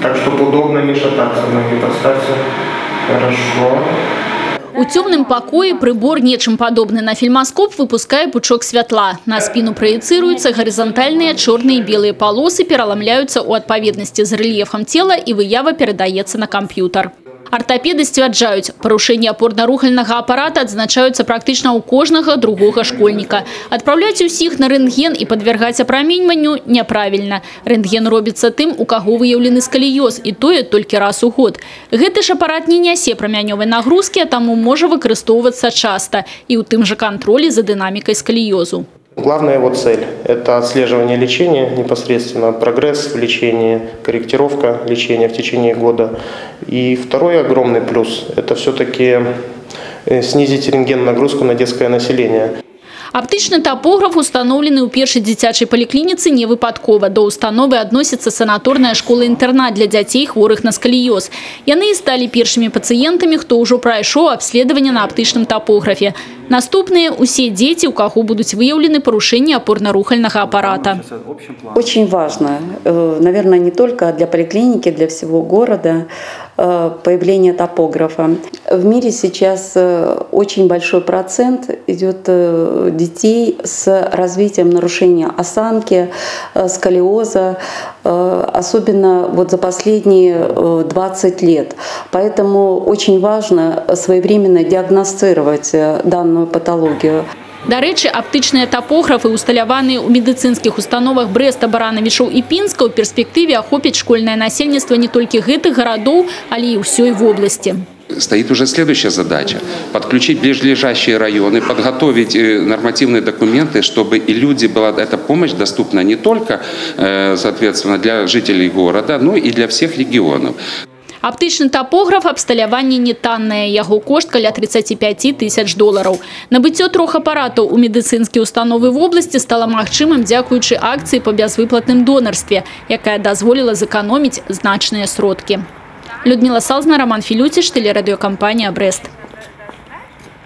так, чтобы удобно не шататься. Ноги поставьте. Хорошо. У темном покое прибор, нечем подобный на фильмоскоп, выпускает пучок святла. На спину проецируются горизонтальные черные и белые полосы, переломляются у отповедности с рельефом тела и выява передается на компьютер. Ортопеды сцвярджаюць, парушэнні апорна-рухальнага апарата адзначаюцца практычна ў кожнага другога школьніка. Адпраўляць усіх на рэнтген і падвяргаць апраменьванню няправільна. Рэнтген робіцца тым, у каго выяўлены скаліёз, і тое толькі раз у год. Гэты ж апарат не нясе прамянёвай нагрузкі, а таму можа выкарыстоўвацца часта і ў тым жа кантролі за дынамікай скаліёзу. Главная его цель – это отслеживание лечения, непосредственно прогресс в лечении, корректировка лечения в течение года. И второй огромный плюс – это все-таки снизить рентген-нагрузку на детское население. Аптычны тапограф установлены ў першай дзіцячай паліклініцы не выпадкова. До установы адносіцца санаторная школа-інтэрнат для дзяцей, хворых на скаліёз. Яны і сталі першымі пацыентамі, хто ўжо прайшоў абследаванне на аптычным тапографе. Наступныя – усе дети, у кого будут выявлены порушения опорно-рухального аппарата. Очень важно, наверное, не только для поликлиники, для всего города, появление топографа. В мире сейчас очень большой процент идет детей с развитием нарушения осанки, сколиоза, особенно вот за последние 20 лет. Поэтому очень важно своевременно диагностировать данную патологию. Дарэчы, аптычныя тапографы, усталяваныя ў медыцынскіх установах Брэста, Баранавічоў і Пінска, у перспектыве ахопяць школьнае насельніцтва не толькі гэтых гарадоў, але і ўсёй вобласці. Стоит уже следующая задача – подключить ближайшие районы, подготовить нормативные документы, чтобы и люди была эта помощь доступна не только, соответственно, для жителей города, но и для всех регионов. Аптычны тапограф абсталяванне не таннае. Яго кошт каля 35 тысяч долараў. Набыццё 3 апаратаў у медыцынскія установы в области стала магчымым дзякуючы акцыі па бязвыплатным донарстве, якая дазволіла зэканоміць значныя сродкі. Людмила Салзна, Роман Филютиш, телерадиокомпания «Брест».